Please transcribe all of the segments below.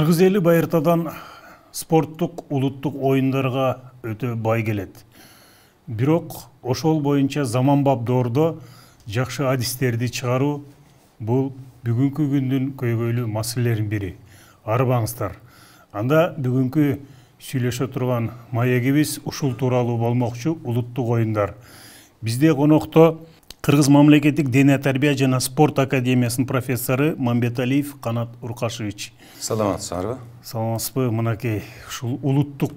Кыргыз эли байыртадан спорттук улуттук оюндарга өтө бай келет. Бирок ошол боюнча заманбап доордо жакшы адистерди чыгаруу бул бүгүнкү күндүн көйгөйлүү маселелеринин бири. Арыбаңыздар. Анда бүгүнкү сүйлөшө турган маегибиз ушул тууралуу болмокчу улуттук оюндар. Бизде конокто Кыргыз мамлекеттик дене тарбия жана спорт академиясынын профессору Мамбеталиев Канат Уркашевич. Саламатсыздарбы? Саламатсызбы? Мынакей ушул улуттук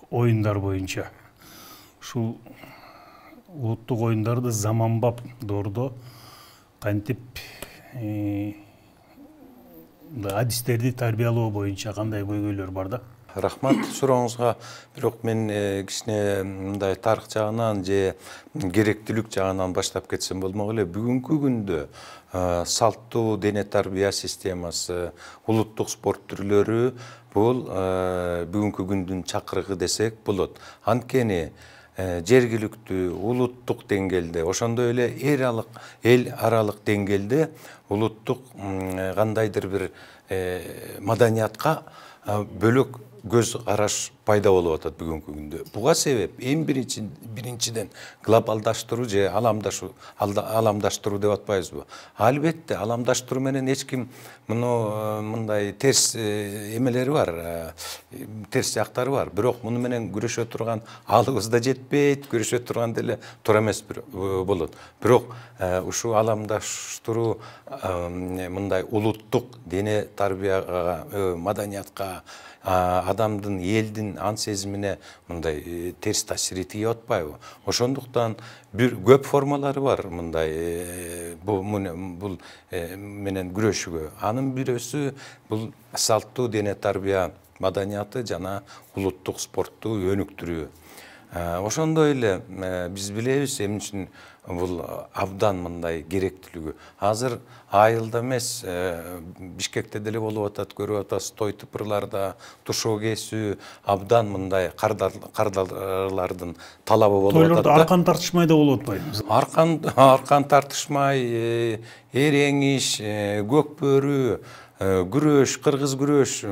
оюндар боюнча. Ушул улуттук оюндарды заманбап доордо кантип адистерди тарбиялоо боюнча кандай көйгөйлөр бар да? Рахмат сурооңузга. Бирок мен кичине мындай тарых жагынан же керектүүлүк жагынан баштап кетсем болмок эле. Бүгүнкү күндө салттуу дене тарбия системасы, улуттук спорт түрлөрү бул бүгүнкү күндүн чакырыгы десек болот. Анткени жергиликтүү улуттук деңгээлде, ошондой эле эл аралык деңгээлде улуттук кандайдыр бир маданиятка бөлөк көз караш пайда болуп атат бүгүнкү күндө. Буга себеп эң биринчиден глобалдаштыруу же аламдаштыруу деп атпайбызбы? Албетте, аламдаштыруу менен эч ким мындай терс эмелери бар, терс жактары бар. Бирок муну менен күрөшө турган алыбыз да жетпейт, күрөшө турган деле туура эмес болот. Бирок ушул аламдаштыруу мындай улуттук дене тарбияга, маданиятка, адамдын, элдин ан сезимине мындай терс таасир тийип атпайбы? Ошондуктан бир көп формалары бар мындай бул менен күрөшүүгө. Анын бирөөсү бул салттуу дене тарбия маданияты жана улуттук спортту өнүктүрүү. Ошондой эле биз билебиз эмне үчүн бул абдан мындай керектүүлүгү. Азыр айылда эмес, Бишкекте деле болуп атат, көрүп атасыз, той тыпырларда тушоо кесүү абдан мындай кардарлардын талабы болуп атат. Тойлордо аркан тартышмай да болуп атпайбы? Аркан тартышмай, эреңиш, көкбөрү, күрөш, кыргыз күрөш,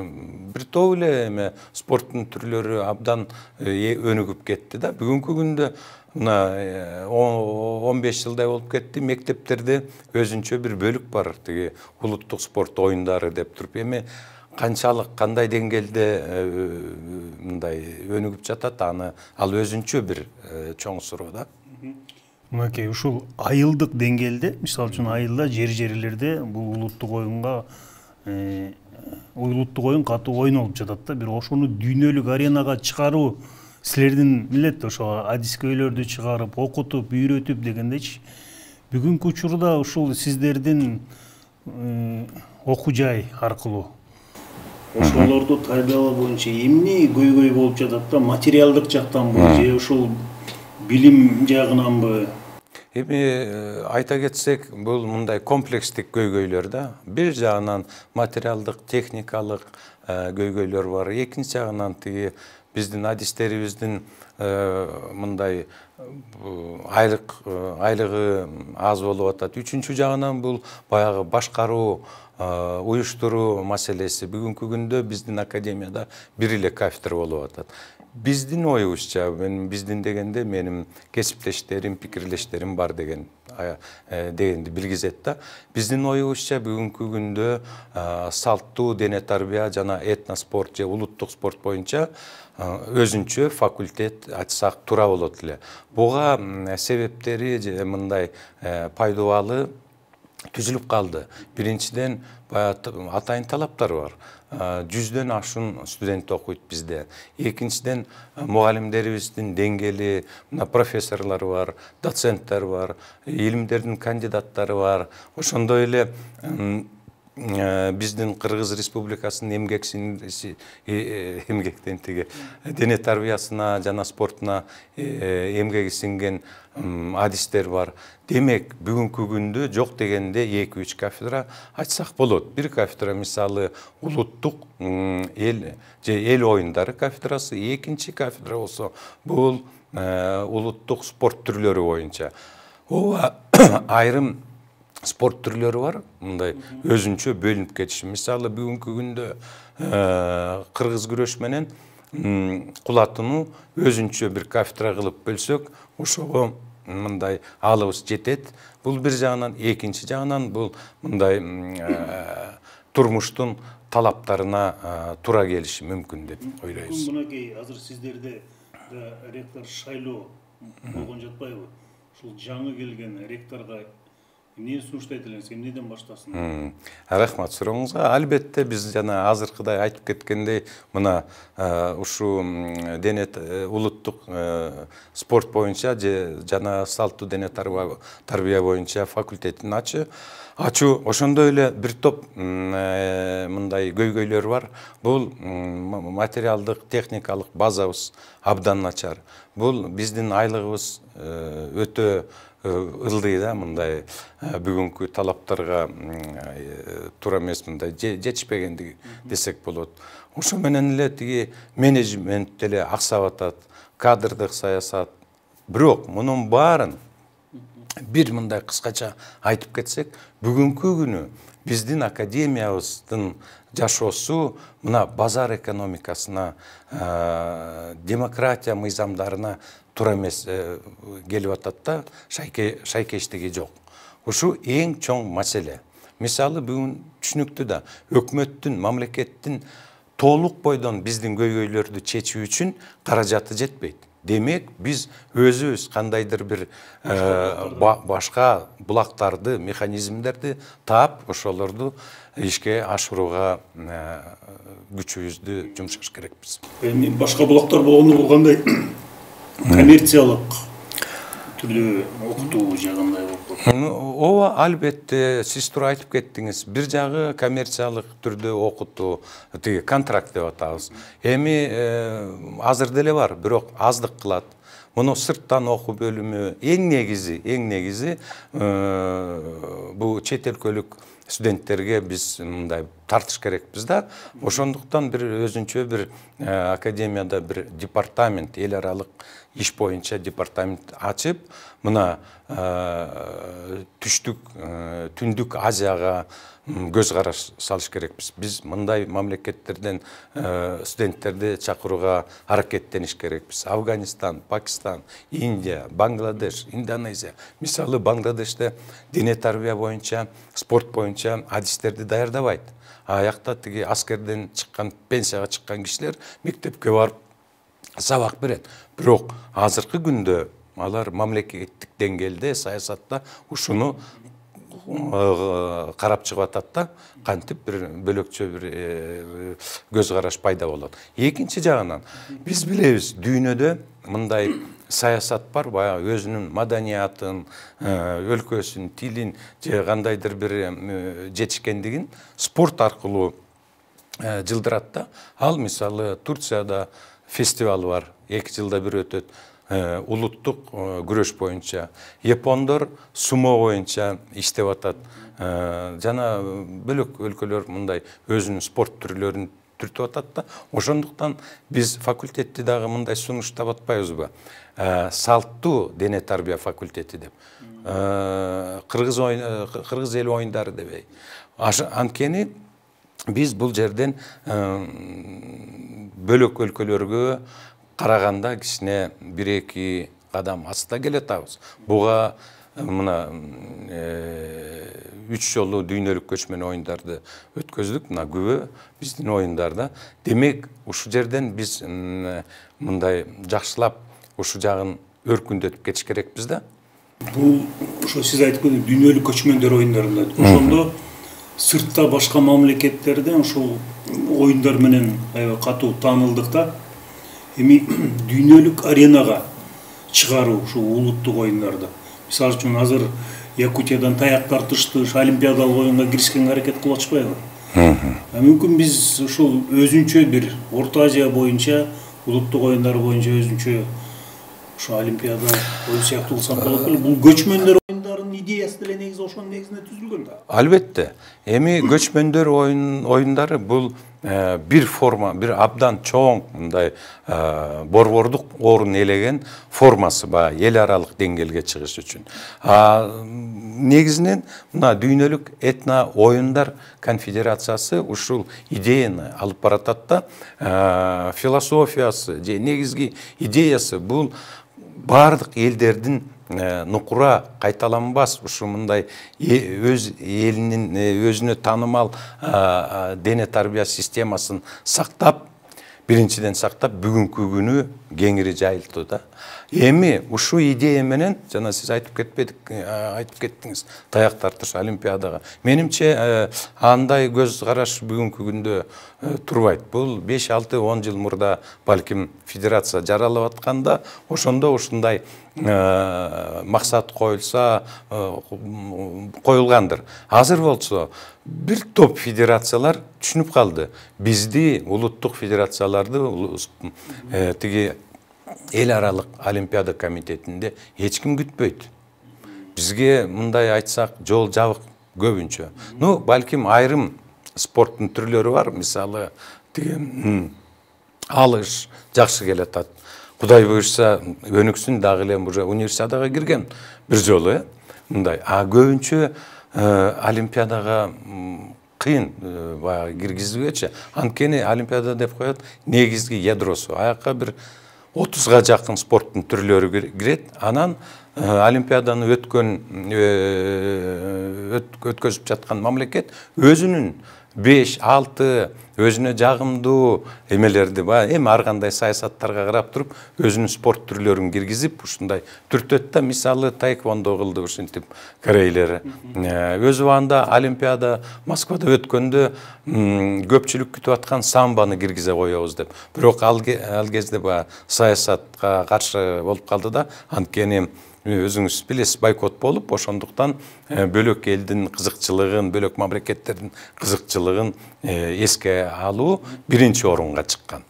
бир топ эле спорттун түрлөрү абдан өнүгүп кетти да. Бүгүнкү күндө 15 жылдай болуп кетти, мектептерде өзүнчө бир бөлүк бар, тиги улуттук спорт оюндары деп туруп. Эми канчалык, кандай деңгээлде мындай өнүгүп жатат, ал өзүнчө бир чоң суроо да. Мынакей ушул айылдык деңгээлде, мисалы үчүн айылда жерлерде бул улуттук оюн катуу ойнолуп жатат да. Бирок ошону дүйнөлүк аренага чыгаруу силердин милдет, ошо адискөйлөрдү чыгарып, окутуп, үйрөтүп дегендечи. Бүгүнкү учурда ушул сиздердин окуу жай аркылуу ошолорду тарбиялоо боюнча эмне көйгөй болуп жатат да? Материалдык жактанбы же ушул билим жагынанбы? Эми айта кетсек, бул мындай комплекстик көйгөйлөр да. Бир жагынан материалдык, техникалык көйгөйлөр бар. Экинчи жагынан тиги биздин адистерибиздин мындай айлыгы аз болуп атат. Үчүнчү жагынан бул баягы башкаруу, уюштуруу маселеси. Бүгүнкү күндө биздин академияда бир эле кафедра болуп атат. Биздин оюбузча, биздин дегенде менин кесиптештерим, пикирлештерим бар дегенди билгизет да. Биздин оюбузча бүгүнкү күндө салттуу дене тарбия жана этноспорт же улуттук спорт боюнча өзүнчө факультет ачсак туура болот эле. Буга себептери же мындай пайдубалы түзүлүп калды. Биринчиден атайын талаптар бар. 100дөн ашуун студент окуйт бизде. Экинчиден мугалимдерибиздин деңгээли, профессорлор бар, доценттер бар, илимдердин кандидаттары бар. Ошондой эле биздин Кыргыз Республикасынын эмгектен тиги дене тарбиясына жана спортуна эмгеги сиңген адистер бар. Демек, бүгүнкү күндө жок дегенде 2-3 кафедра ачсак болот. Бир кафедра мисалы улуттук эл оюндары кафедрасы, экинчи кафедра болсо бул улуттук спорт түрлөрү боюнча. Ооба айрым спорт түрлөрү бар, мындай өзүнчө бөлүнүп кетиши. Мисалы бүгүнкү күндө кыргыз күрөш менен кул атууну өзүнчө бир кафедра кылып бөлсөк, ошого мындай алыбыз жетет. Бул бир жагынан, экинчи жагынан бул мындай турмуштун талаптарына туура келиши мүмкүн деп ойлойбуз. Мынакей азыр сиздерде ректор шайлоо болгон жатпайбы? Ушул жаңы келген ректорго эмне сунуштайт элеңиз, эмнеден баштасын? Рахмат сурооңузга. Албетте биз жана азыркыдай айтып кеткендей, мына ушу улуттук спорт боюнча жана салттуу дене тарбия боюнча факультетин ачуу, ошондой эле бир топ мындай көйгөйлөр бар. Бул материалдык, техникалык базабыз абдан начар. Бул биздин айлыгыбыз өтө ылдый да, мындай бүгүнкү талаптарга туура эмес, мындай жетишпегендиги десек болот. Ошо менен эле тиги менеджмент деле аксап атат, кадрдык саясат. Бирок мунун баарын бир мындай кыскача айтып кетсек, бүгүнкү күнү биздин академиябыздын жашоосу мына базар экономикасына, демократия мыйзамдарына туура эмес келип атат да, шайкештиги жок. Ушу эң чоң маселе. Мисалы бүгүн түшүнүктүү да, өкмөттүн, мамлекеттин толук бойдон биздин көйгөйлөрдү чечүү үчүн каражаты жетпейт. Демек, биз өзүбүз кандайдыр бир башка булактарды, механизмдерди таап, ошолорду ишке ашырууга күчүбүздү жумшаш керекпиз. Эми башка булактар болгондо бул кандай коммерциялык түрдө окутуу жагындай болуп калат? Ооба, албетте, сиз туура айтып кеттиңиз. Бир жагы коммерциялык түрдө окутуу, тиги контракт деп атабыз. Эми азыр деле бар, бирок аздык кылат. Муну сырттан окуу бөлүмү эң негизи бул чет өлкөлүк студенттерге биз мындай тартыш керекпиз да. Ошондуктан бир өзүнчө бир академияда бир департамент, эл аралык иш боюнча департамент ачып, мына түндүк Азияга көз караш салыш керекпиз. Биз мындай мамлекеттерден студенттерди чакырууга аракеттениш керекпиз. Афганистан, Пакистан, Индия, Бангладеш, Индонезия. Мисалы Бангладеште дене тарбия боюнча, спорт боюнча адистерди даярдабайт. Аякта тиги аскерден чыккан, пенсияга чыккан кишилер мектепке барып сабак берет. Бирок азыркы күндө алар мамлекеттик деңгээлде саясатта ушуну карап чыгып атат да, кантип бир бөлөкчө бир көз караш пайда болот. Экинчи жагынан биз билебиз, дүйнөдө мындай саясат бар, баягы өзүнүн маданиятын, өлкөсүн, тилин же кандайдыр бир жетишкендигин спорт аркылуу жылдырат да. Ал мисалы Турцияда фестивал бар, 2 жылда бир өтөт. Улуттук күрөш боюнча, япондор сумо боюнча иштеп атат. Жана бөлөк өлкөлөр мындай өзүнүн спорт түрлөрүн түртүп атат да. Ошондуктан биз факультетти дагы мындай сунуштап атпайбызбы? Салттуу дене тарбия факультети деп. Кыргыз эл оюндары дебей. Анткени биз бул жерден бөлөк өлкөлөргө караганда кичине 1-2 кадам аста келе атабыз. Буга мына 3 жолу дүйнөлүк көчмөн оюндарды өткөздүк, мына күбө биздин оюндарда. Демек, ушу жерден биз мындай жакшылап ушу жагын өркүндөтүп кетиш керекпиз да. Бул ошо сиз айтып кеткен дүйнөлүк көчмөндөр оюндарында ошондо сыртта башка мамлекеттерден ушул оюндар менен катуу таанылдык да. Эми дүйнөлүк аренага чыгаруу ушул улуттук оюндарды. Мисалы үчүн азыр Якутиядан таяк тартышты, олимпиадалык оюнга киришкенге аракет кылып атышпайбы? Мүмкүн биз ушул өзүнчө бир Орто Азия боюнча, улуттук оюндар боюнча өзүнчө ошо олимпиада оюн сыяктуу кылсак болот беле? Бул көчмөндөр оюндарын идеясы деле негизи ошонун негизинде түзүлгөн да. Албетте. Эми көчмөндөр оюндары бул bir forma, bir abdan çoğun мындай борбордук орун ээлеген формасы ба эл аралык деңгээлге чыгыш үчүн. Негизинен мына дүйнөлүк этно оюндар конфедерациясы ушул идеяны алып баратат да, философиясы же негизги идеясы бул бардык элдердин нукура кайталанбас ушу мындай өз элинин өзүнө таанымал дене тарбия системасын сактап, биринчиден сактап бүгүнкү күнү кеңири жайылтуу да. Эми ушу идея менен жана сиз айтып кеттиңиз таяк тартыш олимпиадага. Менимче андай көз караш бүгүнкү күндө турбайт. Бул 5-6-10 жыл мурда балким федерация жаралып атканда ошондо ушундай максат коюлса коюлгандыр. Азыр болсо бир топ федерациялар түшүнүп калды. Бизди улуттук федерацияларды тиги эл аралык олимпиада комитетинде эч ким күтпөйт. Бизге мындай айтсак жол жабык көбүнчө. Ну, балким айрым спорттун түрлөрү бар. Мисалы, тиги алыш жакшы келатат. Кудай буйрса, өнүксүн дагы эле уже универсиадага кирген бир жолу, мындай. Көбүнчө олимпиадага кыйын киргизүүгөчү. Анткени олимпиада деп коет негизги ядросу. Аякка бир 30-га жакын спорттун түрлөрү кирет. Анан олимпиаданы өткөзүп жаткан мамлекет өзүнүн 5-6 өзүнө жагымдуу эмелерди эми ар кандай саясаттарга карап туруп өзүнүн спорт түрлөрүн киргизип ушундай түртөт да. Мисалы, таэквондо кылды ушинтип корейлер. Өз убагында олимпиада Москвада өткөндө көпчүлүк күтүп аткан самбаны киргизе коебуз деп. Бирок ал кезде саясатка каршы болуп калды да. Анткени өзүңүз билесиз, бойкот болуп, ошондуктан бөлөк элдин кызыкчылыгын, бөлөк мамлекеттердин кызыкчылыгын эске алуу биринчи орунга чыккан.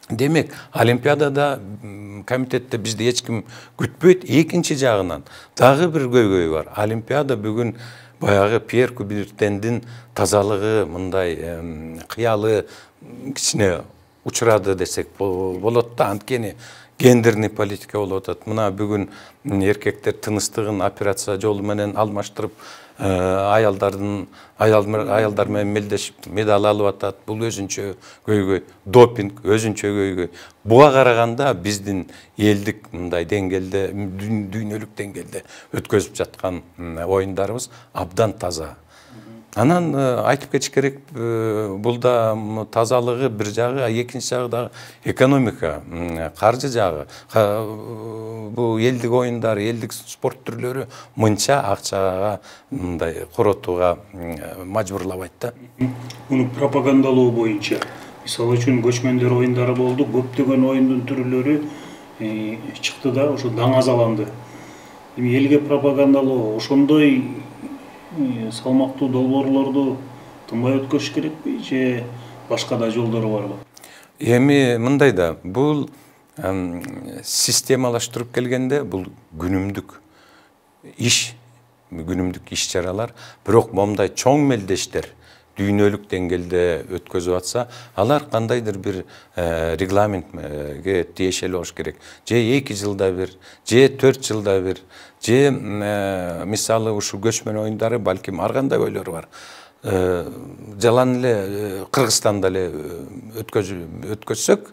Демек, олимпиадада комитетте бизди эч ким күтпөйт. Экинчи жагынан дагы бир көйгөй бар. Олимпиада бүгүн баягы Пьер Кубертендин тазалыгы, мындай кыялы кичине учурады десек болот да. Анткени гендерный политика болуп атат. Мына бүгүн эркектер тынычтыгын операция жолу менен алмаштырып, аялдар менен мелдешип медаль алып атат. Бул өзүнчө көйгөй. Допинг өзүнчө көйгөй. Буга караганда биздин элдик мындай деңгээлде, дүйнөлүк деңгээлде өткөзүп жаткан оюндарыбыз абдан таза. Анан айтып кетиш керек, бул да тазалыгы бир жагы, экинчи жагы да экономика, каржы жагы. Бул элдик оюндар, элдик спорт түрлөрү мынча акчага мындай коротууга мажбурлабайт да. Муну пропагандалоо боюнча, мисалы үчүн көчмөндөр оюндары болду, көптөгөн оюндун түрлөрү чыкты да, ошо даңазаланды. Эми элге пропагандалоо ошондой салмактуу долбоорлорду тынбай өткөрүш керекпи же башка да жолдору барбы? Эми мындай да, бул системалаштырып келгенде бул күнүмдүк иш чаралар, бирок момундай чоң мелдештер дүйнөлүк деңгээлде өткөзүп атса, алар кандайдыр бир регламентке тиешелүү болуш керек. Же 2 жылда бир, же 4 жылда бир, же мисалы ушу көчмөн оюндары балким ар кандай ойлор бар. Жалан эле Кыргызстанда эле өткөзсөк,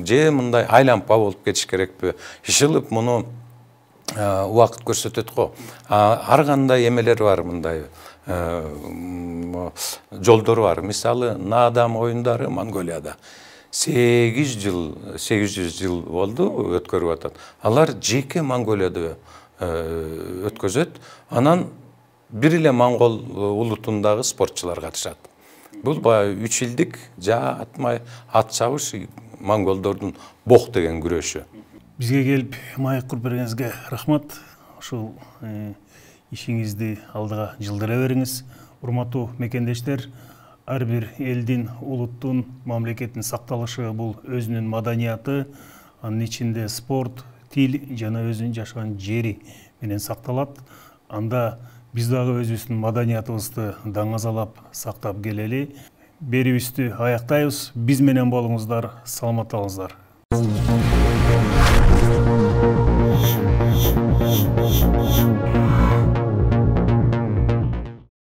же мындай айлампа болуп кетиш керекпи? Ишылып муну убакыт көрсөтөт го. Ар кандай эмелер бар мындай. Жолдору бар. Мисалы, Наадам оюндары Монголияда 800 жыл болду өткөрүп атат. Алар жеке Монголияда өткөзөт. Анан бир эле монгол улутундагы спортчулар катышат. Бул 3 илдик атмай ат чабыш монголдордун бок деген күрөшү. Бизге келип маек куруп бергениңизге рахмат. Ушул ишиңизди алдыга жылдыра бериңиз. Урматтуу мекендештер, ар бир элдин, улуттун, мамлекеттин сакталышы бул өзүнүн маданияты, анын ичинде спорт, тил жана өзүнүн жашаган жери менен сакталат. Анда биз дагы өзүбүздүн маданиятыбызды даңазалап сактап келели. Берүүбүздү аяктайбыз. Биз менен болуңуздар, саламат болуңуздар.